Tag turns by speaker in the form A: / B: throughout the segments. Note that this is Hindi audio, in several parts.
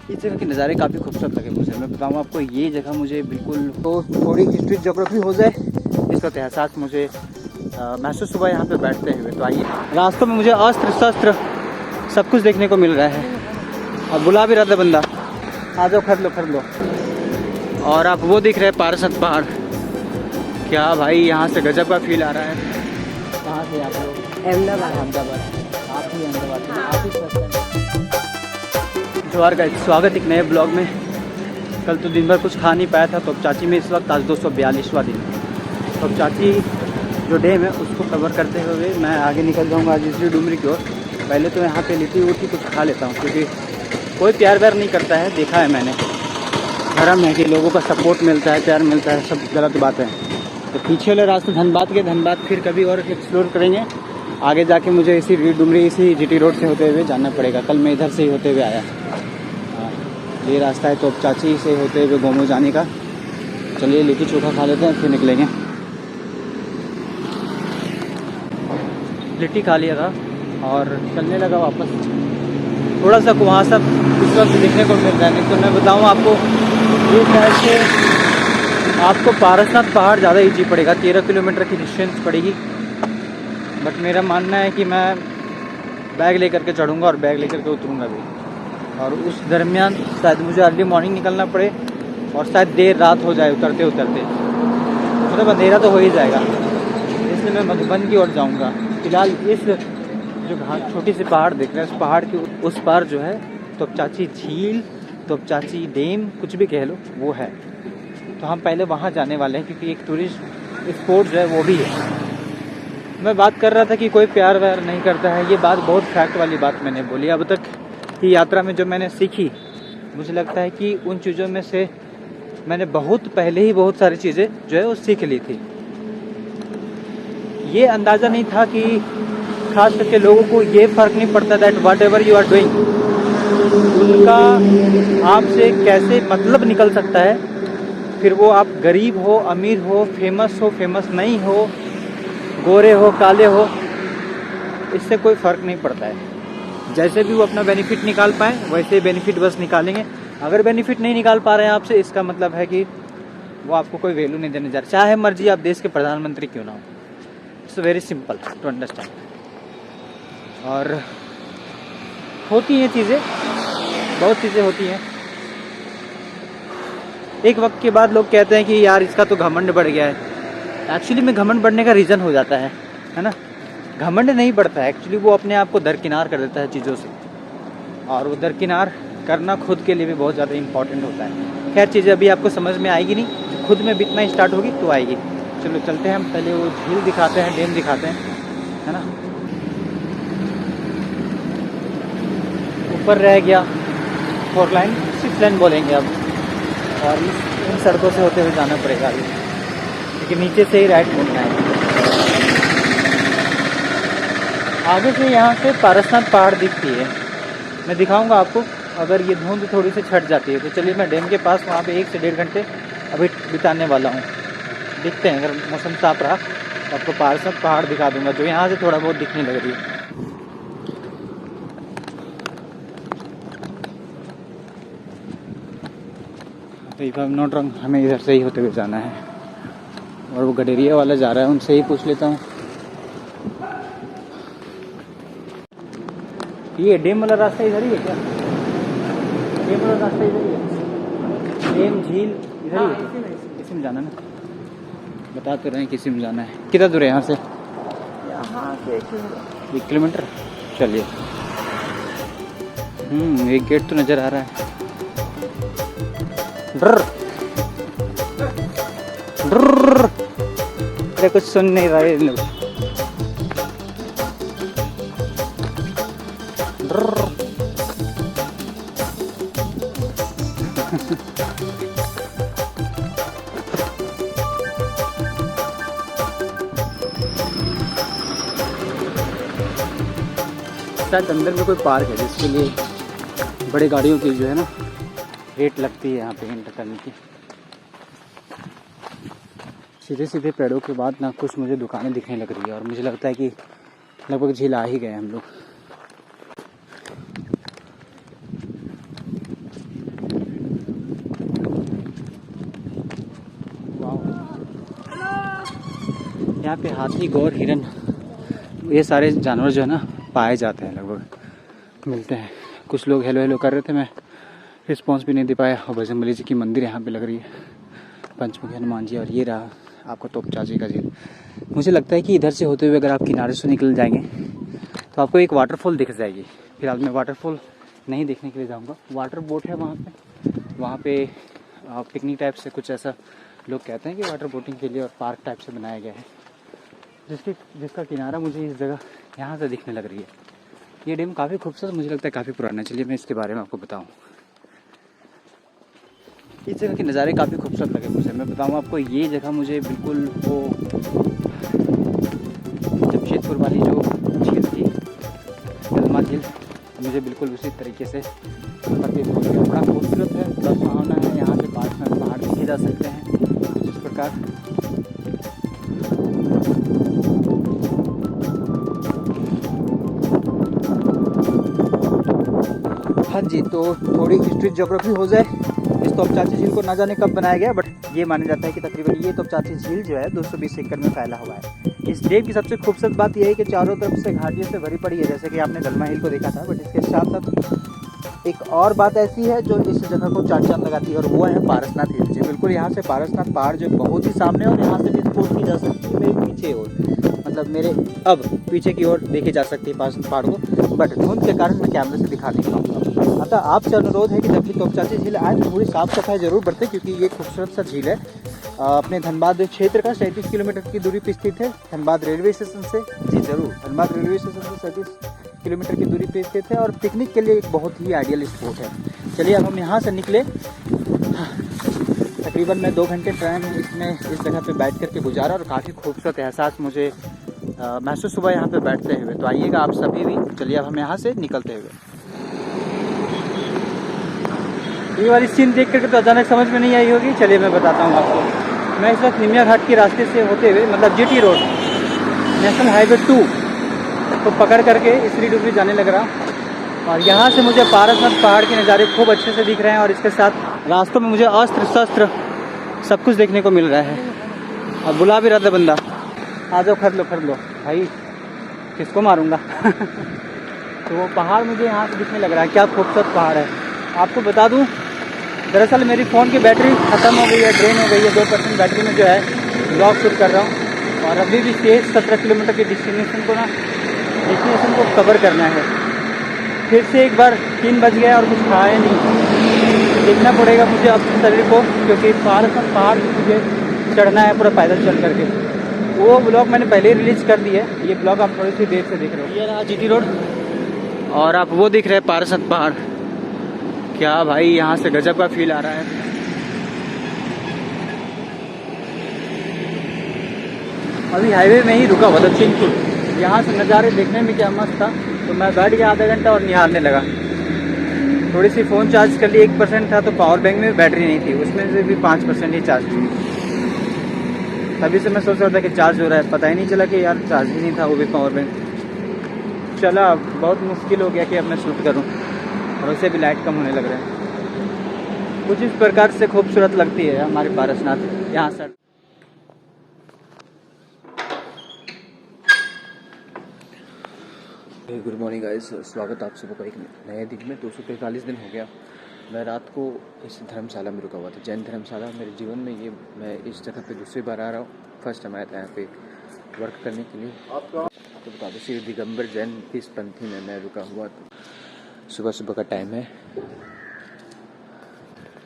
A: इस जगह के नज़ारे काफ़ी खूबसूरत लगे मुझे। मैं बताऊँ आपको, ये जगह मुझे बिल्कुल तो थोड़ी हिस्ट्री जोग्राफी हो जाए, इसका एहसास मुझे महसूस हुआ यहाँ पे बैठते हुए। तो आइए, रास्तों में मुझे अस्त्र शस्त्र सब कुछ देखने को मिल रहा है। अब बुला भी रहा था बंदा, आ जाओ खरीद लो। और आप वो दिख रहे हैं पारसत पहाड़, क्या भाई यहाँ से गजब का फील आ रहा है। कहाँ से आप लोग? अहमदाबाद। आप ही अहमदाबाद में, आप ही जोहार का स्वागत एक नए ब्लॉग में। कल तो दिन भर कुछ खा नहीं पाया था, तो अब चाची में इस वक्त आज 242वां दिन। तो अब चाची जो डैम है उसको कवर करते हुए मैं आगे निकल जाऊँगा आज इसलिए डुमरी की ओर। पहले तो यहाँ पे लिट्टी उट्टी कुछ खा लेता हूँ, क्योंकि कोई प्यार व्यार नहीं करता है, देखा है मैंने। धर्म है कि लोगों का सपोर्ट मिलता है, प्यार मिलता है, सब गलत बात है। तो पीछे वाले रास्ते धनबाद फिर कभी और एक्सप्लोर करेंगे। आगे जाके मुझे इसी डुमरी इसी जीटी रोड से होते हुए जाना पड़ेगा। कल मैं इधर से ही होते हुए आया। ये रास्ता है तो अब चाची से होते हुए गोमो जाने का। चलिए लिट्टी चोखा खा लेते हैं, फिर निकलेंगे। लिट्टी खा लिया था और चलने लगा वापस। थोड़ा सा कुहासा इस वक्त देखने को मिल रहा है, नहीं तो मैं बताऊँ आपको, ये शायद से आपको पारसनाथ पहाड़ ज़्यादा ईजी पड़ेगा, 13 किलोमीटर की डिस्टेंस पड़ेगी। बट मेरा मानना है कि मैं बैग लेकर के चढ़ूँगा और बैग लेकर के उतरूँगा भी। और उस दरमियान शायद मुझे अर्ली मॉर्निंग निकलना पड़े और शायद देर रात हो जाए उतरते उतरते, मतलब अंधेरा तो हो ही जाएगा। इसलिए मैं मधुबन की ओर जाऊँगा। फिलहाल इस जो छोटी सी पहाड़ दिख रहा है, उस पहाड़ के उस पार जो है तोपचाची झील, तोपचाची डैम, कुछ भी कह लो, वो है। तो हम पहले वहाँ जाने वाले हैं, क्योंकि एक टूरिस्ट स्पॉट जो है वो भी है। मैं बात कर रहा था कि कोई प्यार व्यार नहीं करता है, ये बात बहुत फैक्ट वाली बात मैंने बोली। अब तक की यात्रा में जो मैंने सीखी, मुझे लगता है कि उन चीज़ों में से मैंने बहुत पहले ही बहुत सारी चीज़ें जो है वो सीख ली थी। ये अंदाज़ा नहीं था कि खास करके लोगों को ये फ़र्क नहीं पड़ता that whatever you are doing, उनका आपसे कैसे मतलब निकल सकता है। फिर वो आप गरीब हो, अमीर हो, फेमस नहीं हो, गोरे हो, काले हो, इससे कोई फ़र्क नहीं पड़ता है। जैसे भी वो अपना बेनिफिट निकाल पाए वैसे बेनिफिट बस निकालेंगे। अगर बेनिफिट नहीं निकाल पा रहे हैं आपसे, इसका मतलब है कि वो आपको कोई वैल्यू नहीं देने जा रहे, चाहे मर्जी आप देश के प्रधानमंत्री क्यों ना हो। It's very simple to understand. और होती हैं चीज़ें, बहुत चीज़ें होती हैं। एक वक्त के बाद लोग कहते हैं कि यार इसका तो घमंड बढ़ गया है। एक्चुअली में घमंड बढ़ने का रीज़न हो जाता है ना। घमंड नहीं बढ़ता है, एक्चुअली वो अपने आप को दरकिनार कर देता है चीज़ों से, और वो दरकिनार करना खुद के लिए भी बहुत ज़्यादा इंपॉर्टेंट होता है। खैर चीज़ें अभी आपको समझ में आएगी नहीं, खुद में बीतना स्टार्ट होगी तो आएगी। चलो चलते हैं, हम पहले वो झील दिखाते हैं, डैम दिखाते हैं, है ना। ऊपर रह गया 4 लाइन, 6 लाइन बोलेंगे अब, और इन सड़कों से होते हुए जाना पड़ेगा अभी, क्योंकि नीचे से ही राइट मुड़ना है। आगे से यहाँ से पारसनाथ पहाड़ दिखती है, मैं दिखाऊंगा आपको। अगर ये धुंध थोड़ी सी छट जाती है तो चलिए, मैं डैम के पास वहाँ पे 1 से 1.5 घंटे अभी बिताने वाला हूँ। दिखते हैं, अगर मौसम साफ रहा तो आपको पारसनाथ पहाड़ दिखा दूंगा, जो यहाँ से थोड़ा बहुत दिखने लग रही है। तो if I am not wrong, हमें इधर से ही होते हुए जाना है। और वो गडेरिया वाला जा रहा है, उनसे ही पूछ लेता हूँ। ये डैम वाला रास्ता इधर ही है क्या? डैम वाला रास्ता इधर ही है, डैम झील इधर ही है। किसी में जाना ना, बता तो रहे हैं किसी में जाना है। कितना दूर है यहाँ से?
B: यहाँ से
A: 1 किलोमीटर। चलिए, एक गेट तो नज़र आ रहा है। ड्र ड्र, अरे कुछ सुन नहीं रहे लोग। शायद अंदर में कोई पार्क है जिसके लिए बड़ी गाड़ियों की जो है ना रेट लगती है यहाँ पे एंटर करने की। सीधे सीधे पेड़ों के बाद ना कुछ मुझे दुकानें दिखने लग रही है, और मुझे लगता है कि लगभग झील आ ही गए हम लोग। यहाँ पे हाथी, गौर, हिरन, ये सारे जानवर जो है ना पाए जाते हैं, लगभग मिलते हैं। कुछ लोग हेलो हेलो कर रहे थे, मैं रिस्पॉन्स भी नहीं दे पाया। और बजरंगबली जी की मंदिर यहाँ पे लग रही है, पंचमुखी हनुमान जी। और ये रहा आपको तोपचाची का झील। मुझे लगता है कि इधर से होते हुए अगर आप किनारे से निकल जाएंगे तो आपको एक वाटरफॉल दिख जाएगी। फिलहाल मैं वाटरफॉल नहीं देखने के लिए जाऊँगा। वाटर बोट है वहाँ पे पिकनिक टाइप से कुछ ऐसा लोग कहते हैं कि वाटर बोटिंग के लिए और पार्क टाइप से बनाया गया है, जिसका किनारा मुझे इस जगह यहाँ से दिखने लग रही है। ये डैम काफ़ी खूबसूरत, मुझे लगता है काफ़ी पुराना है। चलिए मैं इसके बारे में आपको बताऊँ। इस जगह के नज़ारे काफ़ी खूबसूरत लगे मुझे। मैं बताऊँ आपको, ये जगह मुझे बिल्कुल वो जमशेदपुर वाली जो झील थी, गलमा झील, मुझे बिल्कुल उसी तरीके से प्रतीत हो गया। बड़ा खूबसूरत है, बड़ा सुहावना है। यहाँ से पास में पहाड़ देखे जा सकते हैं कुछ इस प्रकार। हाँ जी, तो थोड़ी हिस्ट्री ज्योग्राफी हो जाए। इस तोपचाची झील को ना जाने कब बनाया गया, बट ये माना जाता है कि तकरीबन ये तोपचाची झील जो है 220 एकड़ में फैला हुआ है। इस डैम की सबसे खूबसूरत बात यह है कि चारों तरफ से घाटियों से भरी पड़ी है, जैसे कि आपने गलमा हिल को देखा था। बट इसके साथ साथ एक और बात ऐसी है जो इस जगह को चार चांद लगाती है, और वो है पारसनाथ हिल जी। बिल्कुल यहाँ से पारसनाथ पहाड़ जो बहुत ही सामने, और यहाँ से भी स्पोर्ट की जा सकती है मेरे पीछे और मतलब मेरे अब पीछे की ओर देखी जा सकती है पारसनाथ पहाड़ को, बट धुंध के कारण मैं कैमरे से दिखा नहीं पाऊँगा। अतः आपसे अनुरोध है कि जब भी तोपचाची झील आए तो पूरी साफ सफाई जरूर बरतें, क्योंकि ये खूबसूरत सा झील है। अपने धनबाद क्षेत्र का 37 किलोमीटर की दूरी पर स्थित है। धनबाद रेलवे स्टेशन से, जी जरूर, धनबाद रेलवे स्टेशन से 37 किलोमीटर की दूरी पे स्थित है, और पिकनिक के लिए एक बहुत ही आइडियल स्पॉट है। चलिए अब हम यहाँ से निकले। तकरीबन मैं 2 घंटे ट्रेन इसमें इस जगह पे बैठ करके गुजारा, और काफ़ी खूबसूरत एहसास मुझे महसूस हुआ यहाँ पे बैठते हुए। तो आइएगा आप सभी भी। चलिए अब हम यहाँ से निकलते हुए। ये वाली सीन देख करके तो अचानक समझ में नहीं आई होगी। चलिए मैं बताता हूँ आपको। मैं इस वक्त निमिया घाट के रास्ते से होते हुए, मतलब जीटी रोड, नेशनल हाईवे 2 को पकड़ करके इसरी डुबरी जाने लग रहा हूँ। और यहाँ से मुझे पारसनाथ पहाड़ के नज़ारे खूब अच्छे से दिख रहे हैं, और इसके साथ रास्तों में मुझे अस्त्र शस्त्र सब कुछ देखने को मिल रहा है। और बुला भी रहा था बंदा, आ जाओ खरीद लो भाई, किसको मारूंगा। तो वो पहाड़ मुझे यहाँ से दिखने लग रहा है। क्या खूबसूरत पहाड़ है। आपको बता दूँ, दरअसल मेरी फ़ोन की बैटरी ख़त्म हो गई है, ड्रेन हो गई है। 2% बैटरी में जो है ब्लॉग शूट कर रहा हूँ, और अभी भी 17 किलोमीटर के डेस्टिनेशन को कवर करना है। फिर से एक बार 3 बज गया और कुछ खाया नहीं। देखना पड़ेगा मुझे अपने शरीर को, क्योंकि पहाड़ मुझे चढ़ना है पूरा पैदल चल करके। वो ब्लॉग मैंने पहले ही रिलीज़ कर दिया है। ये ब्लॉग आप थोड़ी सी देर से देख रहे हो। ये रहा जीटी रोड, और आप वो दिख रहे हैं पारसनाथ पहाड़। क्या भाई, यहाँ से गजब का फील आ रहा है। अभी हाईवे में ही रुका हुआ था चिंतपुर। यहाँ से नज़ारे देखने में क्या मस्त था। तो मैं बैठ गया आधा घंटा और निहारने लगा। थोड़ी सी फ़ोन चार्ज कर ली, 1% था, तो पावर बैंक में बैटरी नहीं थी, उसमें से भी 5% ही चार्ज थी। तभी से मैं सोच रहा था कि चार्ज हो रहा है, पता ही नहीं चला कि यार चार्ज ही नहीं था, वो भी पावर बैंक। चला, बहुत मुश्किल हो गया कि अब मैं शूट करूँ, और उससे भी लाइट कम होने लग रहा है। कुछ इस प्रकार से खूबसूरत लगती है हमारी पारसनाथ यहाँ से। गुड मॉर्निंग गाइस, स्वागत आप सबको एक नए दिन में। 243 दिन हो गया मैं रात को इस धर्मशाला में रुका हुआ था, जैन धर्मशाला। मेरे जीवन में ये मैं इस जगह पे दूसरी बार आ रहा हूँ। फर्स्ट टाइम आया था यहाँ पे वर्क करने के लिए। तो बता दो, श्री दिगंबर जैन पीस पंथी में मैं रुका हुआ था। सुबह का टाइम है।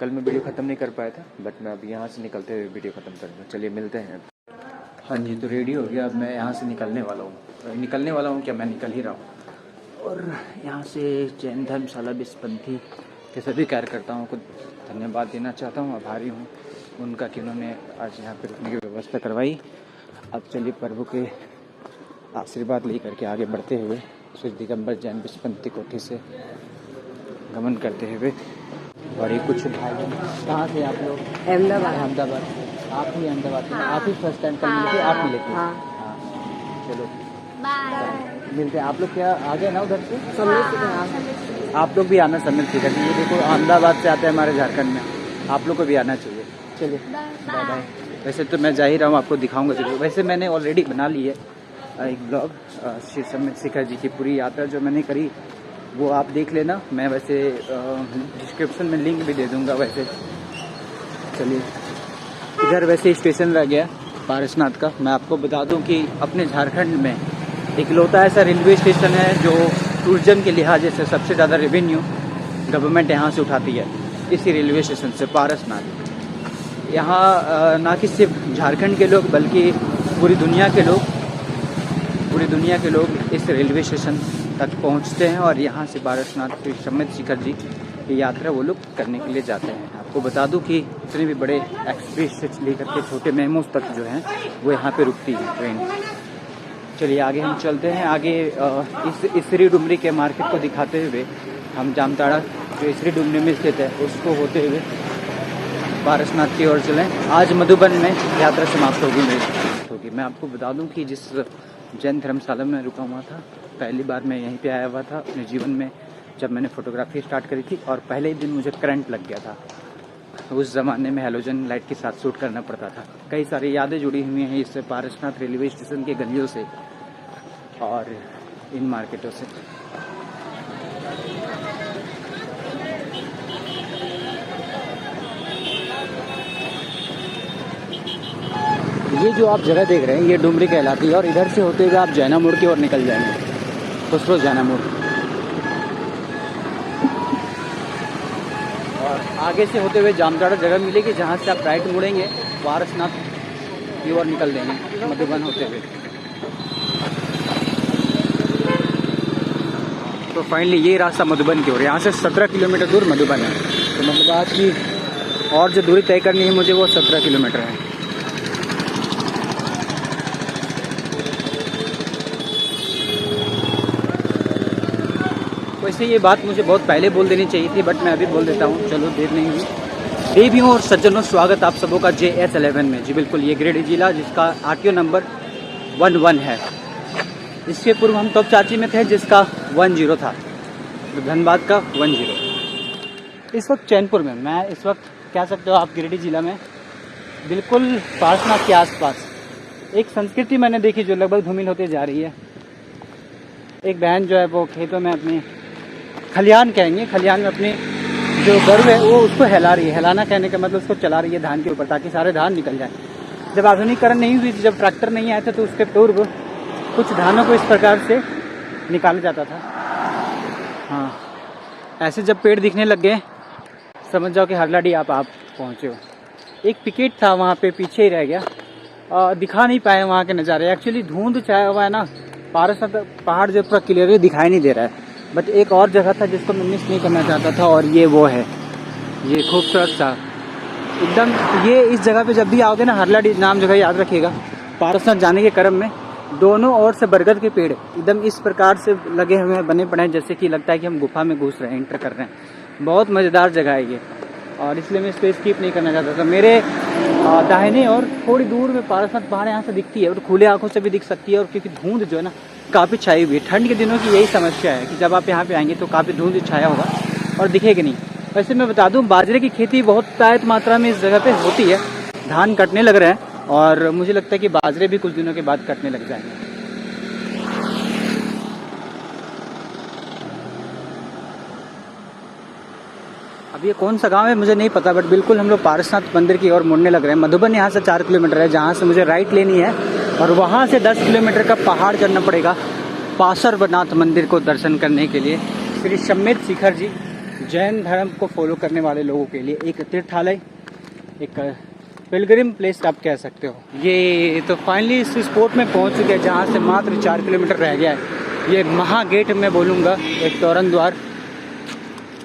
A: कल मैं वीडियो ख़त्म नहीं कर पाया था, बट मैं अब यहाँ से निकलते हुए वीडियो ख़त्म करूँगा। चलिए मिलते हैं। हाँ जी, तो रेडी हो गया। अब मैं यहाँ से निकलने वाला हूँ क्या, मैं निकल ही रहा हूँ। और यहाँ से जैन धर्मशाला बिस्पंथी के सभी कार्यकर्ताओं को धन्यवाद देना चाहता हूँ। आभारी हूँ उनका कि उन्होंने आज यहाँ पे रुकने की व्यवस्था करवाई। अब चलिए प्रभु के आशीर्वाद लेकर के आगे बढ़ते हुए श्री दिगंबर जैन बिस्पंथी कोठी से गमन करते हुए। और ये कुछ भाई, कहाँ से आप लोग? अहमदाबाद से। आप ही अहमदाबाद से? आप ही फर्स्ट टाइम कल मिले थे? आप मिले थे? हाँ। चलो मिलते हैं। आप लोग क्या आ गए ना उधर से? आप लोग भी आना सम्मिल ठीक है। ये देखो अहमदाबाद से आते हैं हमारे झारखंड में, आप लोग को भी आना चाहिए। चलिए बाय बाय। वैसे तो मैं जा ही रहा हूँ, आपको दिखाऊंगा जरूर। वैसे मैंने ऑलरेडी बना ली है एक ब्लॉग श्री सम्मेत शिखर जी की पूरी यात्रा जो मैंने करी, वो आप देख लेना। मैं वैसे डिस्क्रिप्शन में लिंक भी दे दूँगा। वैसे चलिए, इधर वैसे स्टेशन रह गया पारसनाथ का। मैं आपको बता दूं कि अपने झारखंड में इकलौता ऐसा रेलवे स्टेशन है जो टूरिज्म के लिहाज से सबसे ज़्यादा रेवेन्यू गवर्नमेंट यहाँ से उठाती है, इसी रेलवे स्टेशन से, पारसनाथ। यहाँ ना कि सिर्फ झारखंड के लोग बल्कि पूरी दुनिया के लोग इस रेलवे स्टेशन तक पहुँचते हैं और यहाँ से पारसनाथ श्री सम्मेत शिखर जी की यात्रा वो लोग करने के लिए जाते हैं। आपको बता दूं कि इतने भी बड़े एक्सप्रेस से लेकर के छोटे मेमोज तक जो हैं वो यहाँ पे रुकती है ट्रेन। चलिए आगे हम चलते हैं। आगे इस इसरी डुमरी के मार्केट को दिखाते हुए हम जामताड़ा जो इसरी डुमरी में स्थित है उसको होते हुए पारसनाथ की ओर चलें। आज मधुबन में यात्रा समाप्त होगी। मैं आपको बता दूं कि जिस जैन धर्मशाला में रुका हुआ था, पहली बार मैं यहीं पे आया हुआ था अपने जीवन में जब मैंने फोटोग्राफी स्टार्ट करी थी, और पहले ही दिन मुझे करंट लग गया था। उस ज़माने में हैलोजन लाइट के साथ शूट करना पड़ता था। कई सारी यादें जुड़ी हुई हैं इससे, पारसनाथ रेलवे स्टेशन के गलियों से और इन मार्केटों से। ये जो आप जगह देख रहे हैं ये डुमरी कहलाती है और इधर से होते हुए आप जैना मोड़ की ओर निकल जाएंगे, खुसरो जैना मोड़। और आगे से होते हुए जामताड़ा जगह मिलेगी जहाँ से आप राइट मुड़ेंगे, पारसनाथ की ओर निकल देंगे मधुबन होते हुए। तो फाइनली ये रास्ता मधुबन की ओर, यहाँ से 17 किलोमीटर दूर मधुबन है। तो मतलब आज की और जो दूरी तय करनी है मुझे वो 17 किलोमीटर है। वैसे ये बात मुझे बहुत पहले बोल देनी चाहिए थी, बट मैं अभी बोल देता हूँ। चलो देर नहीं हुई। देवियों और सज्जनों, स्वागत आप सबों का JS11 में। जी बिल्कुल, ये गिरिडीह जिला जिसका RTO नंबर 11 है। इसके पूर्व हम टॉप चाची में थे जिसका 10 था, धनबाद का 10। इस वक्त चैनपुर में, मैं इस वक्त कह सकते हो आप गिरिडीह जिला में बिल्कुल पारसनाथ के आसपास। एक संस्कृति मैंने देखी जो लगभग धूमिल होती जा रही है। एक बहन जो है वो खेतों में अपनी खलिहान कहेंगे, खलिहान में अपनी जो गर्व है वो उसको हिला रही है। हिलाना कहने का मतलब उसको चला रही है धान के ऊपर ताकि सारे धान निकल जाए। जब आधुनिकीकरण नहीं हुई थी, जब ट्रैक्टर नहीं आए थे, तो उसके पूर्व कुछ धानों को इस प्रकार से निकाला जाता था। हाँ, ऐसे जब पेड़ दिखने लग गए समझ जाओ कि हरलाडी आप पहुँचे हो। एक पिकेट था वहाँ पे, पीछे ही रह गया, दिखा नहीं पाए वहाँ के नज़ारे। एक्चुअली धुंध छाया हुआ है ना, पारसनाथ पहाड़ जो पूरा क्लियरली दिखाई नहीं दे रहा है। बट एक और जगह था जिसको मैं मिस नहीं करना चाहता था, और ये वो है, ये खूबसूरत सा एकदम। ये इस जगह पे जब भी आओगे ना, हरलाडी नाम जगह याद रखिएगा। पारसनाथ जाने के क्रम में दोनों ओर से बरगद के पेड़ एकदम इस प्रकार से लगे हुए हैं, बने पड़े हैं, जैसे कि लगता है कि हम गुफा में घुस रहे हैं, एंटर कर रहे हैं। बहुत मज़ेदार जगह है ये, और इसलिए मैं इसको स्किप नहीं करना चाहता था। मेरे दाहिने और थोड़ी दूर में पारसनाथ पहाड़ यहाँ से दिखती है और खुले आंखों से भी दिख सकती है। और क्योंकि धुंध जो है ना काफ़ी छाई हुई है, ठंड के दिनों की यही समस्या है कि जब आप यहाँ पे आएंगे तो काफ़ी धुंध छाया होगा और दिखेगी नहीं। वैसे मैं बता दूं, बाजरे की खेती बहुत तायत मात्रा में इस जगह पे होती है। धान कटने लग रहे हैं और मुझे लगता है कि बाजरे भी कुछ दिनों के बाद कटने लग जाएंगे। अब ये कौन सा गांव है मुझे नहीं पता, बट बिल्कुल हम लोग पारसनाथ मंदिर की ओर मुड़ने लग रहे हैं। मधुबन यहाँ से 4 किलोमीटर है, जहाँ से मुझे राइट लेनी है, और वहाँ से 10 किलोमीटर का पहाड़ चढ़ना पड़ेगा पार्श्वनाथ मंदिर को दर्शन करने के लिए। श्री सम्मेत शिखर जी, जैन धर्म को फॉलो करने वाले लोगों के लिए एक तीर्थालय, एक पिलग्रिम प्लेस आप कह सकते हो। ये तो फाइनली इस स्पॉट में पहुँच चुके हैं जहाँ से मात्र 4 किलोमीटर रह गया है। ये महागेट मैं बोलूँगा, एक तोरण द्वार,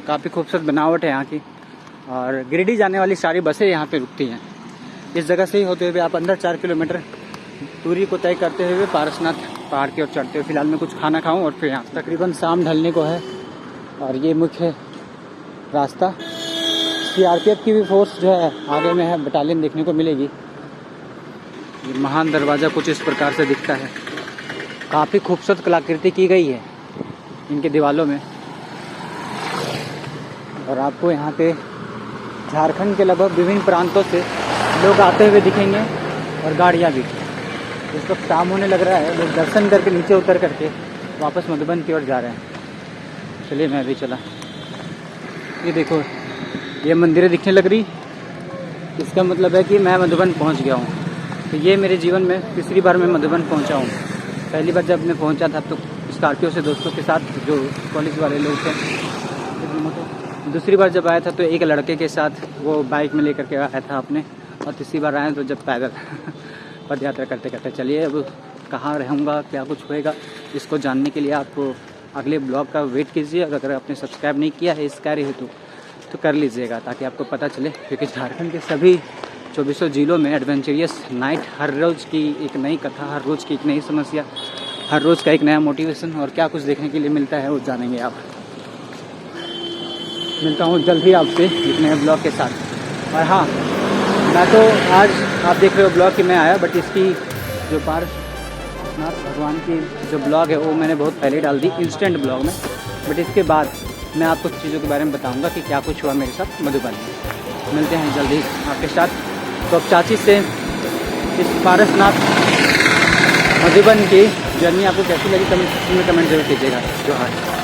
A: काफ़ी खूबसूरत बनावट है यहाँ की, और गिरिडीह जाने वाली सारी बसें यहाँ पे रुकती हैं। इस जगह से ही होते हुए आप अंदर 4 किलोमीटर दूरी को तय करते हुए पारसनाथ पहाड़ की ओर चढ़ते हुए। फिलहाल मैं कुछ खाना खाऊं और फिर यहाँ तकरीबन शाम ढलने को है, और ये मुख्य रास्ता। CRPF की भी फोर्स जो है आगे में है, बटालियन देखने को मिलेगी। ये महान दरवाज़ा कुछ इस प्रकार से दिखता है, काफ़ी खूबसूरत कलाकृति की गई है इनके दीवालों में। और आपको यहाँ पे झारखंड के लगभग विभिन्न प्रांतों से लोग आते हुए दिखेंगे और गाड़ियाँ भी। इस वक्त शाम होने लग रहा है, लोग दर्शन करके नीचे उतर करके वापस मधुबन की ओर जा रहे हैं। चलिए मैं भी चला। ये देखो, ये मंदिरें दिखने लग रही, इसका मतलब है कि मैं मधुबन पहुंच गया हूं। तो ये मेरे जीवन में तीसरी बार मैं मधुबन पहुंचा हूं। पहली बार जब मैं पहुंचा था तो स्कॉर्पियो से दोस्तों के साथ, जो कॉलेज वाले लोग थे। दूसरी बार जब आया था तो एक लड़के के साथ, वो बाइक में लेकर के आया था अपने। और तीसरी बार आया तो जब पैदल पद यात्रा करते करते। चलिए अब कहाँ रहूँगा, क्या कुछ होएगा, इसको जानने के लिए आप अगले ब्लॉग का वेट कीजिए। अगर आपने सब्सक्राइब नहीं किया है इस कार्य हेतु तो कर लीजिएगा, ताकि आपको पता चले। क्योंकि झारखंड के सभी 2400 जिलों में एडवेंचरियस नाइट, हर रोज़ की एक नई कथा, हर रोज़ की एक नई समस्या, हर रोज़ का एक नया मोटिवेशन और क्या कुछ देखने के लिए मिलता है वो जानेंगे आप। मिलता हूँ जल्द ही आपसे एक नए ब्लॉग के साथ। और हाँ, मैं तो आज आप देख रहे हो ब्लॉग कि मैं आया, बट इसकी जो पार्श्वनाथ भगवान की जो ब्लॉग है वो मैंने बहुत पहले डाल दी इंस्टेंट ब्लॉग में। बट इसके बाद मैं आपको चीज़ों के बारे में बताऊंगा कि क्या कुछ हुआ मेरे साथ मधुबन में। मिलते हैं जल्दी आपके साथ। तो अब चाची से इस पारसनाथ मधुबन की जर्नी आपको कैसी लगी कमेंट सेक्शन में कमेंट जरूर कीजिएगा। जोहार।